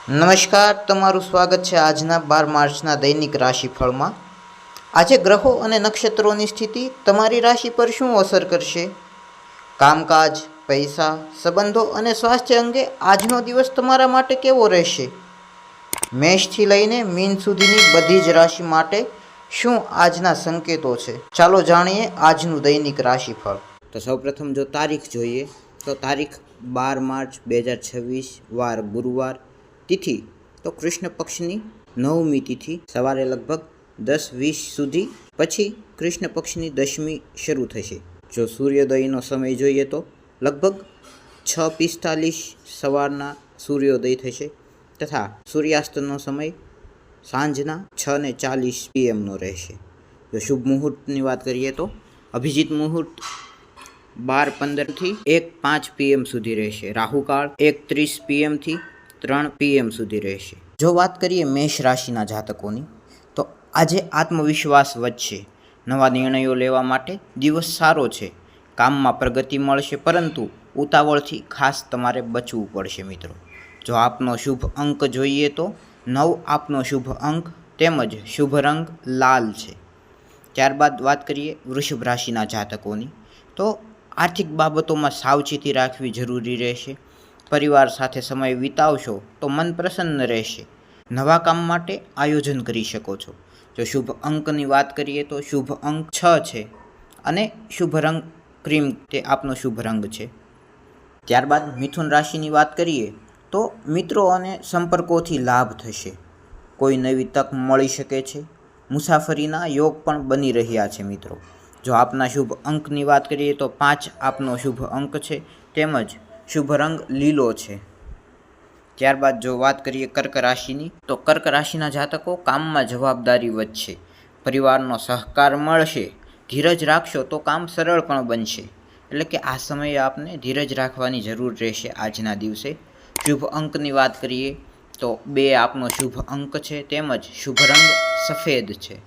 નમસ્કાર, તમારું સ્વાગત છે આજના 12 માર્ચના દૈનિક રાશિફળમાં। આજે ગ્રહો અને નક્ષત્રોની સ્થિતિ તમારી રાશિ પર શું અસર કરશે? કામકાજ, પૈસા, સંબંધો અને સ્વાસ્થ્ય અંગે આજનો દિવસ તમારા માટે કેવો રહેશે? મેષથી લઈને મીન સુધીની બધી જ રાશિ માટે શું આજના સંકેતો છે? ચાલો જાણીએ આજનું દૈનિક રાશિફળ। તો સૌપ્રથમ જો તારીખ જોઈએ તો તારીખ 12 માર્ચ 2026, વાર ગુરુવાર, તિથિ તો કૃષ્ણ પક્ષની નવમી તિથિ, સવારે લગભગ 10:20 સુધી, પછી કૃષ્ણ પક્ષની દશમી શરૂ થશે। જો સૂર્યોદયનો સમય જોઈએ તો લગભગ 6:45 સવારના સૂર્યોદય થશે તથા સૂર્યાસ્તનો સમય સાંજના 6:40 PM રહેશે। જો શુભ મુહૂર્તની વાત કરીએ તો અભિજીત મુહૂર્ત 12:15 થી 1:05 PM સુધી રહેશે। રાહુકાળ 1:30 PM થી 3 PM સુધી રહેશે। જો વાત કરીએ મેષ રાશિના જાતકોની તો આજે આત્મવિશ્વાસ વધશે, નવા નિર્ણયો લેવા માટે દિવસ સારો છે, કામમાં પ્રગતિ મળશે, પરંતુ ઉતાવળથી ખાસ તમારે બચવું પડશે મિત્રો। જો આપનો શુભ અંક જોઈએ તો 9 આપનો શુભ અંક તેમજ શુભ રંગ લાલ છે। ત્યારબાદ વાત કરીએ વૃષભ રાશિના જાતકોની તો આર્થિક બાબતોમાં સાવચેતી રાખવી જરૂરી રહેશે। પરિવાર સાથે સમય વિતાવશો તો મન પ્રસન્ન રહેશે, નવા કામ માટે આયોજન કરી શકો છો। જો શુભ અંકની વાત કરીએ તો શુભ અંક 6 છે અને શુભ રંગ ક્રીમ તે આપનો શુભ રંગ છે। ત્યારબાદ મિથુન રાશિની વાત કરીએ તો મિત્રો અને સંપર્કોથી લાભ થશે, કોઈ નવી તક મળી શકે છે, મુસાફરીના યોગ પણ બની રહ્યા છે મિત્રો। જો આપના શુભ અંકની વાત કરીએ તો 5 આપનો શુભ અંક છે તેમજ શુભ રંગ લીલો છે। ત્યારબાદ જો વાત કરીએ કર્ક રાશિની તો કર્ક રાશિના જાતકો કામમાં જવાબદારી વધશે, પરિવારનો સહકાર મળશે, ધીરજ રાખશો તો કામ સરળ પણ બનશે। એટલે કે આ સમયે આપને ધીરજ રાખવાની જરૂર રહેશે આજના દિવસે। શુભ અંકની વાત કરીએ તો 2 આપનો શુભ અંક છે તેમજ શુભ રંગ સફેદ છે।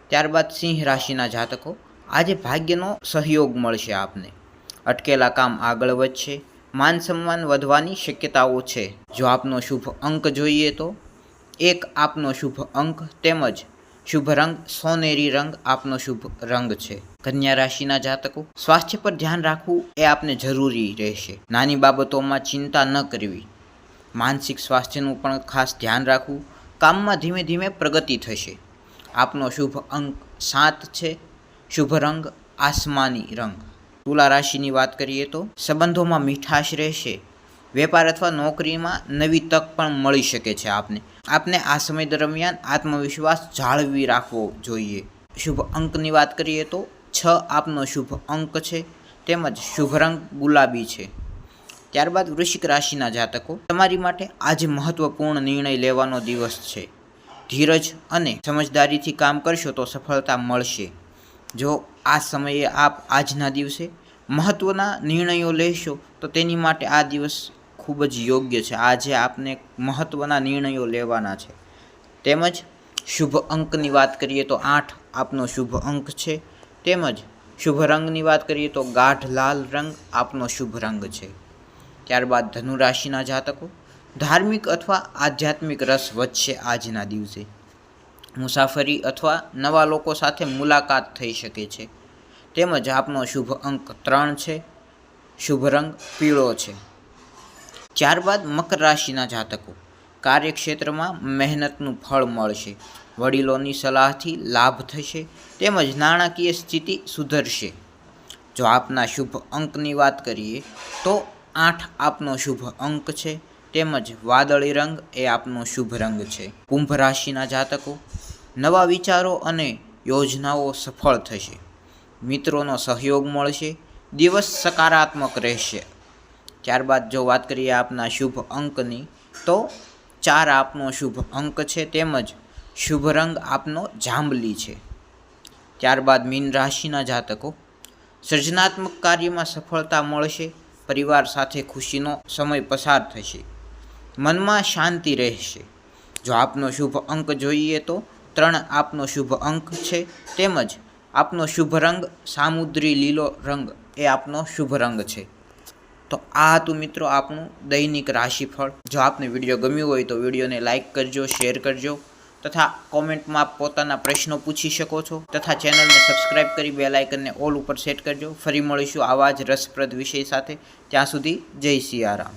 ત્યારબાદ સિંહ રાશિના જાતકો આજે ભાગ્યનો સહયોગ મળશે આપને, અટકેલા કામ આગળ વધશે, માન સન્માન વધવાની શક્યતાઓ છે। જો આપનો શુભ અંક જોઈએ તો 1 આપનો શુભ અંક તેમજ શુભ રંગ સોનેરી રંગ આપનો શુભ રંગ છે। કન્યા રાશિના જાતકો સ્વાસ્થ્ય પર ધ્યાન રાખવું એ આપને જરૂરી રહેશે, નાની બાબતોમાં ચિંતા ન કરવી, માનસિક સ્વાસ્થ્યનું પણ ખાસ ધ્યાન રાખવું, કામમાં ધીમે ધીમે પ્રગતિ થશે। આપનો શુભ અંક 7 છે, શુભ રંગ આસમાની રંગ। તુલા રાશિની વાત કરીએ તો સંબંધોમાં મીઠાશ રહેશે, વેપાર અથવા નોકરીમાં નવી તક પણ મળી શકે છે આપને આ સમય દરમિયાન આત્મવિશ્વાસ જાળવી રાખવો જોઈએ। શુભ અંકની વાત કરીએ તો 6 આપનો શુભ અંક છે તેમજ શુભ રંગ ગુલાબી છે। ત્યારબાદ વૃશ્ચિક રાશિના જાતકો તમારી માટે આજે મહત્વપૂર્ણ નિર્ણય લેવાનો દિવસ છે, ધીરજ અને સમજદારીથી કામ કરશો તો સફળતા મળશે। જો આ સમયે આપ આજના દિવસે મહત્વના નિર્ણયો લેશો તો તેની માટે આ દિવસ ખૂબ જ યોગ્ય છે। આજે આપને મહત્વના નિર્ણયો લેવાના છે। તેમજ શુભ અંકની વાત કરીએ તો 8 આપનો શુભ અંક છે તેમજ શુભ રંગની વાત કરીએ તો ગાઢ લાલ રંગ આપનો શુભ રંગ છે। ત્યારબાદ ધનુ રાશિના જાતકો ધાર્મિક અથવા આધ્યાત્મિક રસ વધશે આજના દિવસે, મુસાફરી અથવા નવા લોકો સાથે મુલાકાત થઈ શકે છે। તેમજ આપનો શુભ અંક 3 છે, શુભ રંગ પીળો છે। ત્યારબાદ મકર રાશિના જાતકો કાર્યક્ષેત્રમાં મહેનતનું ફળ મળશે, વડીલોની સલાહથી લાભ થશે તેમજ નાણાકીય સ્થિતિ સુધરશે। જો આપના શુભ અંકની વાત કરીએ તો 8 આપનો શુભ અંક છે તેમજ વાદળી રંગ એ આપનો શુભ રંગ છે। કુંભ રાશિના જાતકો નવા વિચારો અને યોજનાઓ સફળ થશે, મિત્રોનો સહયોગ મળશે, દિવસ સકારાત્મક રહેશે। ત્યારબાદ જો વાત કરીએ આપના શુભ અંકની તો 4 આપનો શુભ અંક છે તેમજ શુભ રંગ આપનો જાંબલી છે। ત્યારબાદ મીન રાશિના જાતકો સર્જનાત્મક કાર્યમાં સફળતા મળશે, પરિવાર સાથે ખુશીનો સમય પસાર થશે, મનમાં શાંતિ રહેશે। જો આપનો શુભ અંક જોઈએ તો 3 આપનો શુભ અંક છે તેમજ આપનો શુભ રંગ સામુદ્રી લીલો રંગ એ આપનો શુભ રંગ છે। તો આ હતું મિત્રો આપણું દૈનિક રાશિફળ. જો આપને વિડીયો ગમ્યો હોય તો વિડીયોને લાઇક કરજો, શેર કરજો તથા કોમેન્ટમાં પોતાના પ્રશ્નો પૂછી શકો છો તથા ચેનલને સબસ્ક્રાઇબ કરી બેલ આઇકનને ઓલ ઉપર સેટ કરજો. ફરી મળીશું આવા જ રસપ્રદ વિષય સાથે. ત્યાં સુધી જય સિયારામ.